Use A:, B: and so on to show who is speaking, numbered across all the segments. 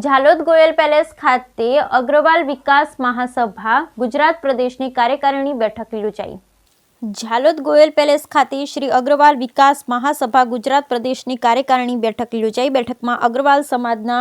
A: Jhalod Goyal palace ખાતે અગ્રવાલ વિકાસ મહાસભા ગુજરાત પ્રદેશની કાર્યકારિણી બેઠક યોજાઈ। ઝાલોદ ગોયલ પેલેસ ખાતે શ્રી અગ્રવાલ વિકાસ મહાસભા ગુજરાત પ્રદેશની કાર્યકારિણી બેઠક યોજાઈ। બેઠકમાં અગ્રવાલ સમાજના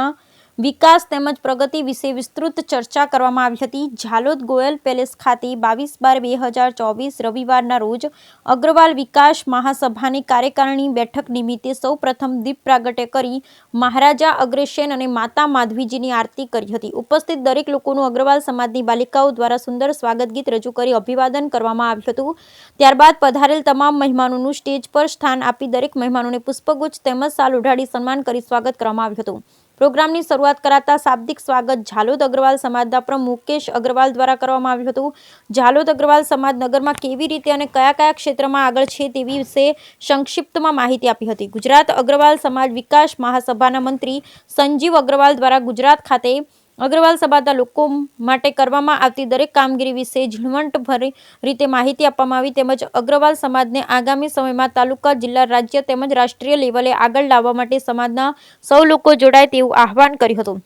A: વિકાસ તેમજ પ્રગતિ વિશે વિસ્તૃત ચર્ચા કરવામાં આવી હતી। ઝાલોદ ગોયલ પેલેસ ખાતે 22/12/2024 રવિવારના રોજ અગ્રવાલ વિકાસ મહાસભાની કાર્યકારિણી બેઠક નિમિત્તે સૌપ્રથમ દીપ પ્રાગટ્ય કરી મહારાજા અગ્રસેન અને માતા માધવીજીની આરતી કરી હતી। ઉપસ્થિત દરેક લોકોનું અગ્રવાલ સમાજની બાલિકાઓ દ્વારા સુંદર સ્વાગત ગીત રજૂ કરી અભિવાદન કરવામાં આવ્યું હતું। ત્યારબાદ પધારેલ તમામ મહેમાનોનું સ્ટેજ પર સ્થાન આપી દરેક મહેમાનોને પુષ્પગુચ્છ તેમજ શાલ ઓઢાડી સન્માન કરી સ્વાગત કરવામાં આવ્યું હતું। પ્રોગ્રામની શરૂઆત કરાતા શાબ્દિક સ્વાગત ઝાલોદ અગ્રવાલ સમાજના પ્રમુખ મુકેશ અગ્રવાલ દ્વારા કરવામાં આવ્યું હતું। ઝાલોદ અગ્રવાલ સમાજ નગરમાં કેવી રીતે અને કયા કયા ક્ષેત્રમાં આગળ છે તેવી વિશે સંક્ષિપ્તમાં માહિતી આપી હતી। ગુજરાત અગ્રવાલ સમાજ વિકાસ મહાસભાના મંત્રી સંજીવ અગ્રવાલ દ્વારા ગુજરાત ખાતે અગ્રવાલ સમાજના લોકો માટે કરવામાં આવતી દરેક કામગીરી વિશે ઝીણવટભરી રીતે માહિતી આપવામાં આવી તેમજ અગ્રવાલ સમાજને આગામી સમયમાં તાલુકા જિલ્લા રાજ્ય તેમજ રાષ્ટ્રીય લેવલે આગળ લાવવા માટે સમાજના સૌ લોકો જોડાય તેવું આહવાન કર્યું હતું।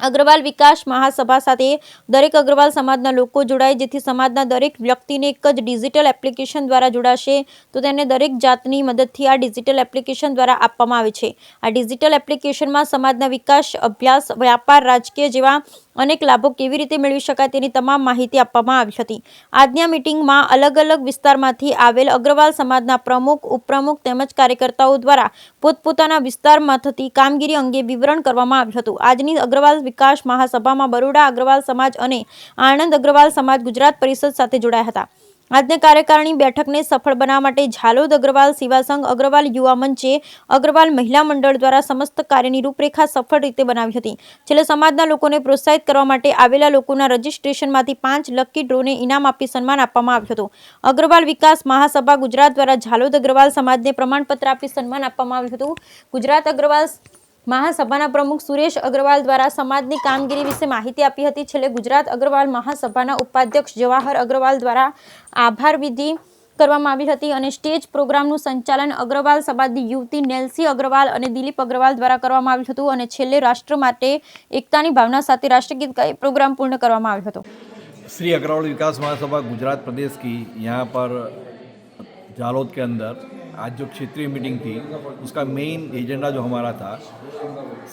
A: અગ્રવાલ વિકાસ મહાસભા સાથે દરેક અગ્રવાલ સમાજના લોકો જોડાય જેથી સમાજના દરેક વ્યક્તિને એક જ ડિજિટલ એપ્લિકેશન દ્વારા જોડાશે તો તેને દરેક જાતની મદદથી આ ડિજિટલ એપ્લિકેશન દ્વારા આપવામાં આવે છે। આ ડિજિટલ એપ્લિકેશનમાં સમાજના વિકાસ અભ્યાસ વ્યાપાર રાજકીય જેવા અનેક લાભો કેવી રીતે મેળવી શકાય તેની તમામ માહિતી આપવામાં આવી હતી। આજની આ મીટિંગમાં અલગ અલગ વિસ્તારમાંથી આવેલ અગ્રવાલ સમાજના પ્રમુખ ઉપપ્રમુખ તેમજ કાર્યકર્તાઓ દ્વારા પોતપોતાના વિસ્તારમાં થતી કામગીરી અંગે વિવરણ કરવામાં આવ્યું હતું। આજની અગ્રવાલ વિકાસ મહાસભામાં બરોડા અગ્રવાલ સમાજ અને આણંદ અગ્રવાલ સમાજ ગુજરાત પરિષદ સાથે જોડાયા હતા। આજની કાર્યકારિણી બેઠકને સફળ બનાવવા માટે ઝાલોદ અગ્રવાલ સેવા સંઘ અગ્રવાલ યુવા મંચે અગ્રવાલ મહિલા મંડળ દ્વારા સમસ્ત કાર્યની રૂપરેખા સફળ રીતે બનાવી હતી। છેલ્લે સમાજના લોકોને પ્રોત્સાહિત કરવા માટે આવેલા લોકોના રજીસ્ટ્રેશનમાંથી 5 લકી ડ્રોને ઇનામ આપી સન્માન આપવામાં આવ્યું હતું। અગ્રવાલ વિકાસ મહાસભા ગુજરાત દ્વારા ઝાલોદ અગ્રવાલ સમાજને પ્રમાણપત્ર આપી સન્માન આપવામાં આવ્યું હતું। ગુજરાત અગ્રવાલ મહાસભાના પ્રમુખ સુરેશ અગ્રવાલ દ્વારા સમાજની કામગીરી વિશે માહિતી આપી હતી। છેલ્લે ગુજરાત અગ્રવાલ મહાસભાના ઉપાધ્યક્ષ જવાહર અગ્રવાલ દ્વારા આભાર વિધિ કરવામાં આવી હતી અને સ્ટેજ પ્રોગ્રામનું સંચાલન અગ્રવાલ સમાજની યુવતી નેલ્સી અગ્રવાલ અને દિલીપ અગ્રવાલ દ્વારા કરવામાં આવ્યું હતું અને છેલ્લે રાષ્ટ્ર માટે એકતાની ભાવના સાથે રાષ્ટ્રગીત ગાઈ प्रोग्राम पूर्ण કરવામાં આવ્યો હતો।
B: श्री अग्रवाल विकास महासभा गुजरात प्रदेश की यहाँ पर जालोद के अंदर आज जो क्षेत्रीय मीटिंग थी उसका मेन एजेंडा जो हमारा था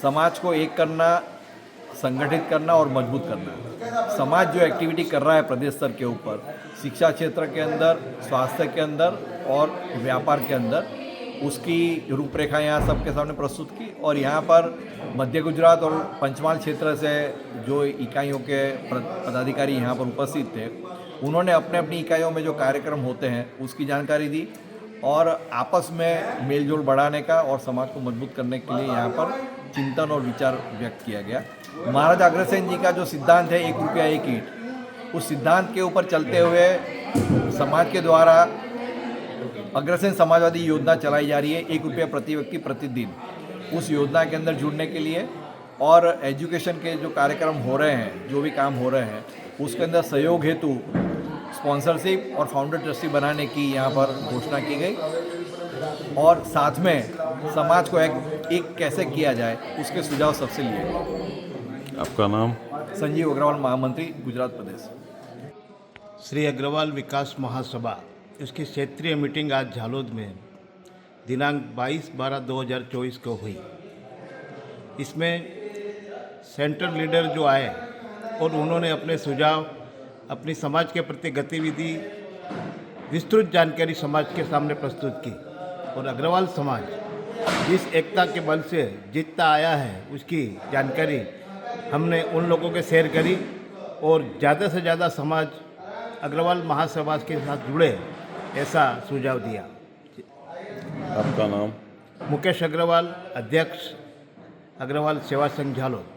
B: समाज को एक करना, संगठित करना और मजबूत करना। समाज जो एक्टिविटी कर रहा है प्रदेश स्तर के ऊपर शिक्षा क्षेत्र के अंदर, स्वास्थ्य के अंदर और व्यापार के अंदर उसकी रूपरेखा यहाँ सबके सामने प्रस्तुत की और यहाँ पर मध्य गुजरात और पंचमहाल क्षेत्र से जो इकाइयों के पदाधिकारी यहाँ पर उपस्थित थे उन्होंने अपने अपनी इकाइयों में जो कार्यक्रम होते हैं उसकी जानकारी दी और आपस में मेलजोल बढ़ाने का और समाज को मजबूत करने के लिए यहाँ पर चिंतन और विचार व्यक्त किया गया। महाराजा अग्रसेन जी का जो सिद्धांत है 1 रुपया 1 ईंट, उस सिद्धांत के ऊपर चलते हुए समाज के द्वारा अग्रसेन समाजवादी योजना चलाई जा रही है 1 रुपया प्रति व्यक्ति प्रतिदिन। उस योजना के अंदर जुड़ने के लिए और एजुकेशन के जो कार्यक्रम हो रहे हैं, जो भी काम हो रहे हैं उसके अंदर सहयोग हेतु स्पॉन्सरशिप और फाउंडर ट्रस्टी बनाने की यहाँ पर घोषणा की गई और साथ में समाज को एक कैसे किया जाए उसके सुझाव सबसे लिए गए।
C: आपका नाम?
B: संजीव अग्रवाल, महामंत्री गुजरात प्रदेश।
D: श्री अग्रवाल विकास महासभा इसकी क्षेत्रीय मीटिंग आज झालोद में दिनांक 22/12/2024 को हुई। इसमें सेंट्रल लीडर जो आए और उन्होंने अपने सुझाव अपनी समाज के प्रति गतिविधि विस्तृत जानकारी समाज के सामने प्रस्तुत की और अग्रवाल समाज जिस एकता के बल से जीतता आया है उसकी जानकारी हमने उन लोगों के शेयर करी और ज़्यादा से ज़्यादा समाज अग्रवाल महासभा के साथ जुड़े ऐसा सुझाव दिया।
C: आपका नाम?
D: मुकेश अग्रवाल, अध्यक्ष अग्रवाल सेवा संघ झालोद।